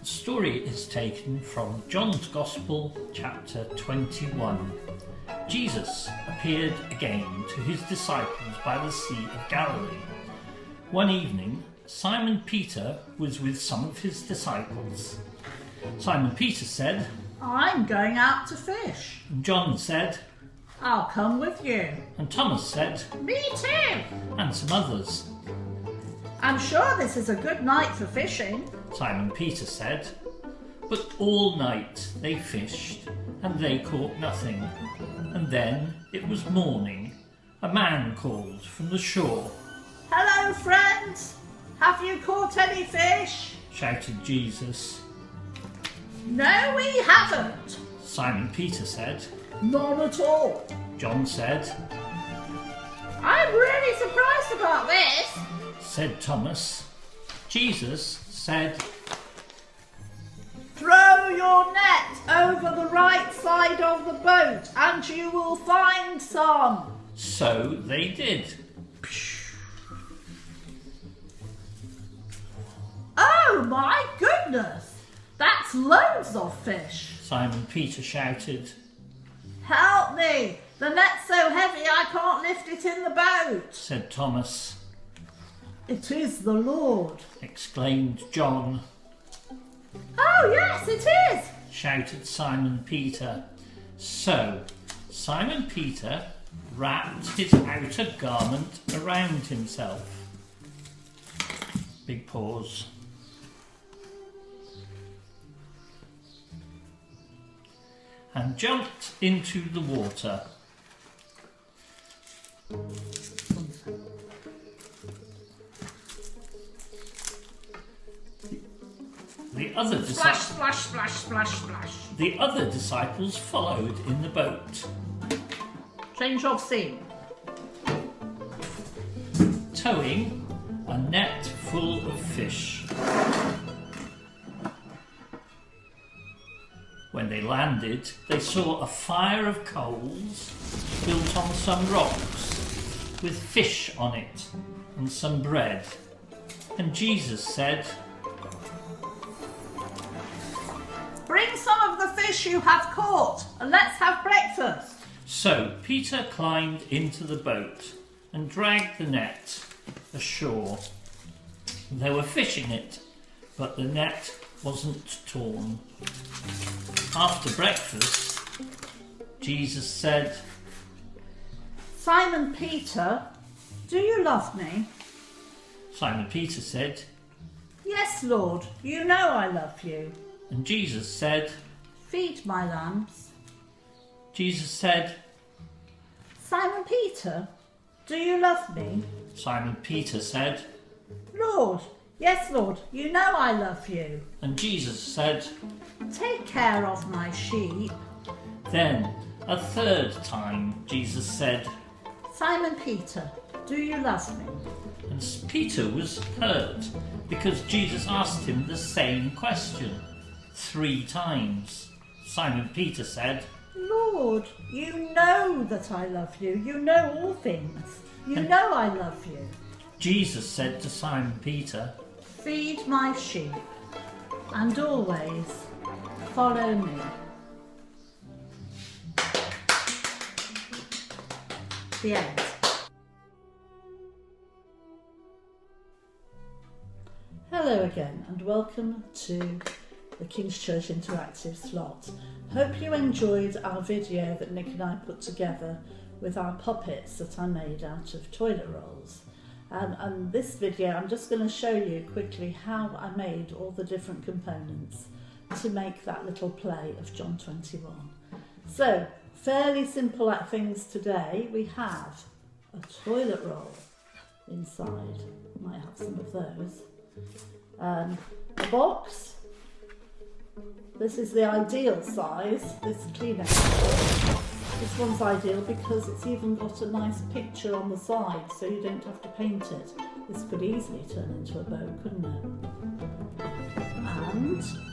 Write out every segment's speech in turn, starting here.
The story is taken from John's Gospel, chapter 21. Jesus appeared again to his disciples by the Sea of Galilee. One evening, Simon Peter was with some of his disciples. Simon Peter said, "I'm going out to fish." and John said, "I'll come with you." and Thomas said, "Me too." and some others. "I'm sure this is a good night for fishing." Simon Peter said, but all night they fished, and they caught nothing. And then it was morning. A man called from the shore. "Hello, friends. Have you caught any fish?" Shouted Jesus. "No, we haven't." Simon Peter said. "None at all." John said. "I'm really surprised about this," said Thomas. Jesus said, "Throw your net over the right side of the boat and you will find some." So they did. "Oh my goodness, that's loads of fish." Simon Peter shouted. "Help me, the net's so heavy I can't lift it in the boat." Said Thomas. "It is the Lord." Exclaimed John. "Oh yes, it is." Shouted Simon Peter. So Simon Peter wrapped his outer garment around himself. Big pause. And jumped into the water. The other Splash, splash, splash, splash, splash. The other disciples followed in the boat, Change of scene. towing a net full of fish. When they landed, they saw a fire of coals built on some rocks, with fish on it and some bread. And Jesus said, "Bring some of the fish you have caught and let's have breakfast." So Peter climbed into the boat and dragged the net ashore. They were fishing it, but the net wasn't torn. After breakfast, Jesus said, "Simon Peter, do you love me?" Simon Peter said, "Yes, Lord, you know I love you." and Jesus said, "Feed my lambs." Jesus said, "Simon Peter, do you love me?" Simon Peter said, "Lord, yes, Lord, you know I love you." and Jesus said, "Take care of my sheep." then a third time Jesus said, "Simon Peter, do you love me?" and Peter was hurt because Jesus asked him the same question 3 times. Simon Peter said, "Lord, you know that I love you. You know all things. You know I love you." Jesus said to Simon Peter, "Feed my sheep and always follow me." The end. Hello again and welcome to the King's Church Interactive Slot. Hope you enjoyed our video that Nick and I put together with our puppets that I made out of toilet rolls. And this video I'm just going to show you quickly how I made all the different components to make that little play of John 21. So, fairly simple things today. We have a toilet roll inside, might have some of those. A box. This is the ideal size, this Kleenex box. This one's ideal because it's even got a nice picture on the side so you don't have to paint it. This could easily turn into a bow, couldn't it?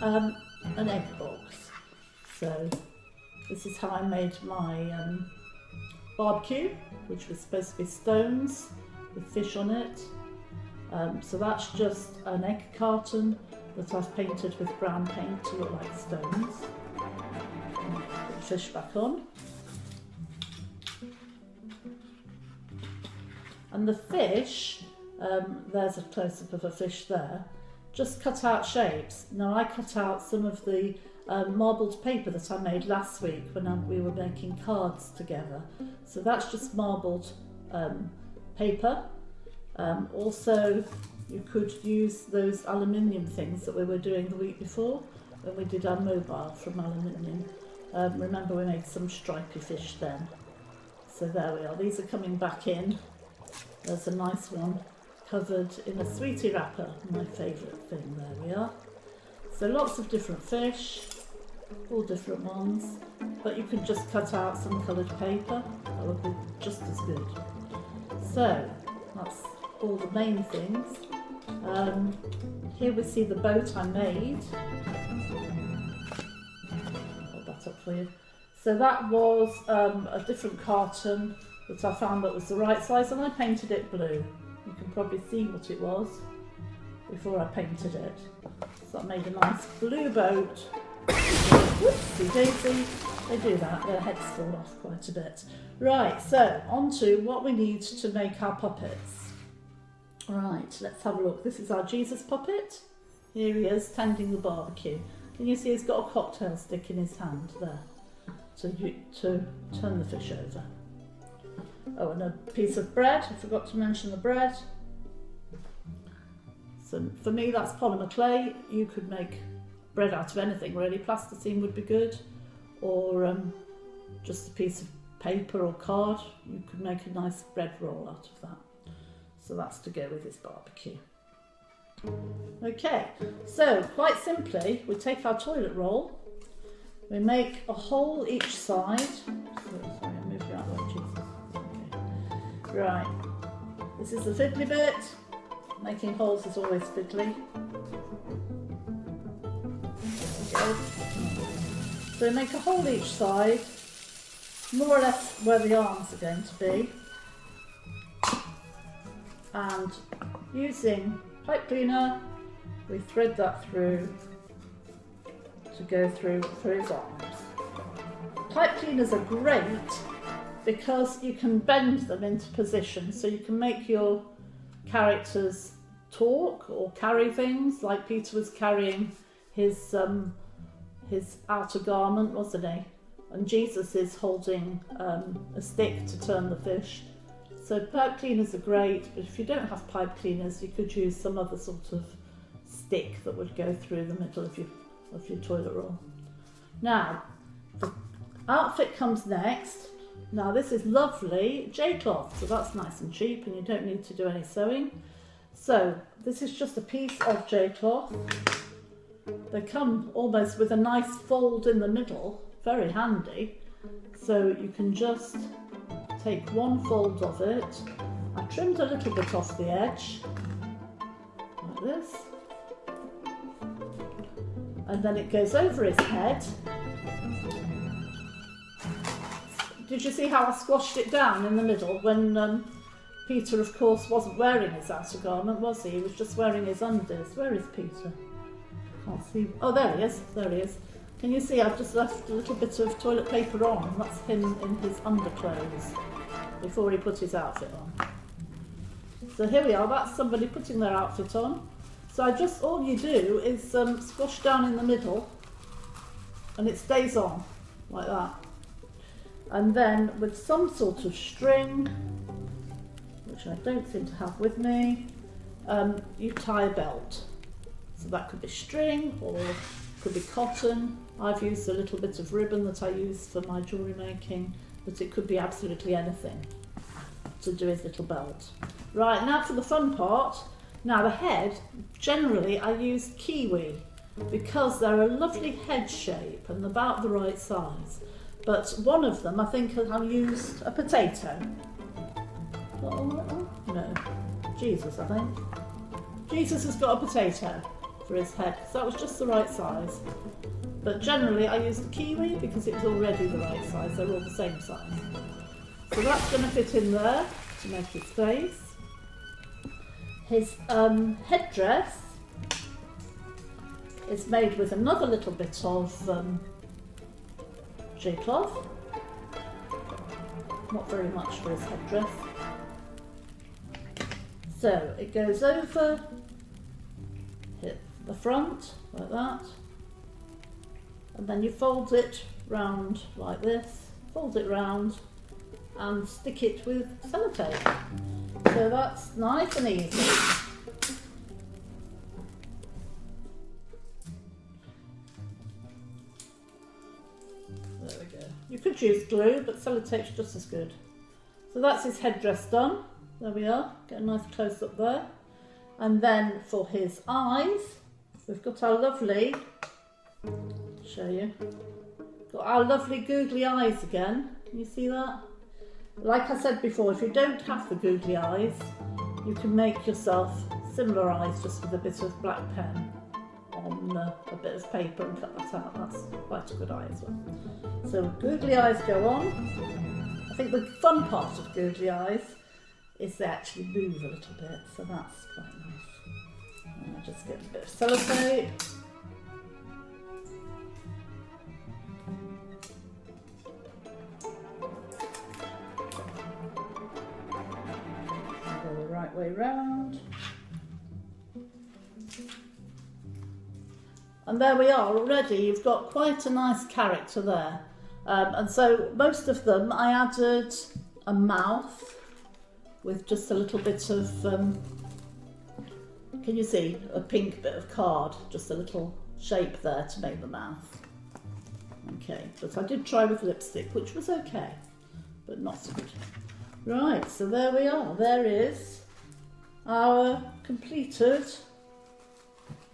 And an egg box. So this is how I made my barbecue, which was supposed to be stones with fish on it. So that's just an egg carton that I've painted with brown paint to look like stones. Put the fish back on. And the fish, there's a close-up of a fish there, just cut out shapes. Now I cut out some of the marbled paper that I made last week when we were making cards together. So that's just marbled paper. Also, you could use those aluminium things that we were doing the week before when we did our mobile from aluminium. Remember we made some stripy fish then. So there we are, these are coming back in. There's a nice one covered in a sweetie wrapper, my favourite thing, there we are. So lots of different fish, all different ones, but you could just cut out some coloured paper, that would be just as good. So that's all the main things. Here we see the boat I made. Hold that up for you. So that was a different carton that I found that was the right size, and I painted it blue. You can probably see what it was before I painted it. So I made a nice blue boat. Whoopsie daisy, they do that, their heads fall off quite a bit. Right, so on to what we need to make our puppets. Right, let's have a look. This is our Jesus puppet. Here he is, tending the barbecue. Can you see he's got a cocktail stick in his hand there to turn the fish over. Oh, and a piece of bread. I forgot to mention the bread. So for me, that's polymer clay. You could make bread out of anything really. Plasticine would be good, or just a piece of paper or card. You could make a nice bread roll out of that. So that's to go with this barbecue. Okay, so quite simply, we take our toilet roll, we make a hole each side. Sorry, I moved you out of the way, Jesus. Okay. Right, this is the fiddly bit. Making holes is always fiddly. There we go. So make a hole each side, more or less where the arms are going to be. And using pipe cleaner, we thread that through to go through for his arms. Pipe cleaners are great because you can bend them into position, so you can make your characters talk or carry things, like Peter was carrying his outer garment, wasn't he? And Jesus is holding a stick to turn the fish. So pipe cleaners are great, but if you don't have pipe cleaners, you could use some other sort of stick that would go through the middle of your toilet roll. Now, the outfit comes next. Now this is lovely J-cloth, so that's nice and cheap and you don't need to do any sewing. So this is just a piece of J-cloth. They come almost with a nice fold in the middle, very handy. So you can just take one fold of it. I trimmed a little bit off the edge, like this. And then it goes over his head. Did you see how I squashed it down in the middle when Peter, of course, wasn't wearing his outer garment, was he? He was just wearing his undies. Where is Peter? Can't see. Oh, there he is. There he is. Can you see I've just left a little bit of toilet paper on? That's him in his underclothes before he put his outfit on. So here we are. That's somebody putting their outfit on. So all you do is squash down in the middle and it stays on like that. And then with some sort of string, which I don't seem to have with me, you tie a belt. So that could be string or could be cotton. I've used a little bit of ribbon that I use for my jewellery making, but it could be absolutely anything to do his little belt. Right, now for the fun part. Now the head, generally I use kiwi because they're a lovely head shape and about the right size. But one of them, I think I used a potato. No, Jesus, I think. Jesus has got a potato for his head, so that was just the right size. But generally I used the kiwi because it was already the right size, they're all the same size. So that's going to fit in there to make his face. His headdress, is made with another little bit of J-cloth. Not very much for his headdress. So it goes over, hit the front like that, and then you fold it round like this, fold it round and stick it with sellotape. So that's nice and easy. There we go. You could use glue, but sellotape's just as good. So that's his headdress done. There we are, get a nice close up there. And then for his eyes, we've got our lovely, show you, got our lovely googly eyes again. Can you see that? Like I said before, if you don't have the googly eyes, you can make yourself similar eyes just with a bit of black pen on a bit of paper and cut that out. That's quite a good eye as well. So googly eyes go on. I think the fun part of googly eyes is they actually move a little bit, so that's quite nice. And I just get a bit of sellotape. Go the right way round. And there we are already. You've got quite a nice character there. And so most of them I added a mouth with just a little bit of, can you see, a pink bit of card, just a little shape there to make the mouth. Okay, but I did try with lipstick, which was okay, but not so good. Right, so there we are. There is our completed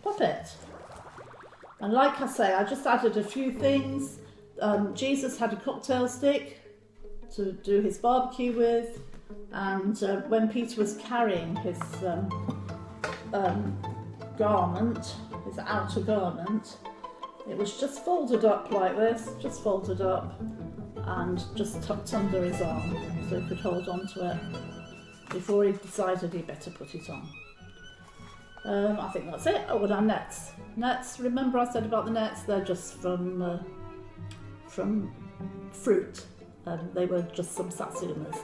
puppet. And like I say, I just added a few things. Jesus had a cocktail stick to do his barbecue with. And when Peter was carrying his garment, his outer garment, it was just folded up like this, just folded up and just tucked under his arm so he could hold on to it before he decided he'd better put it on. I think that's it. Oh, and our nets. Nets, remember I said about the nets? They're just from fruit. They were just some satsumas.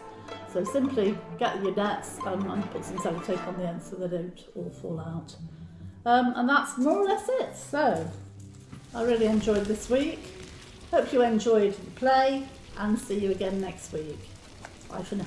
So simply get your nets and put some sellotape on the end so they don't all fall out. And that's more or less it. So I really enjoyed this week. Hope you enjoyed the play and see you again next week. Bye for now.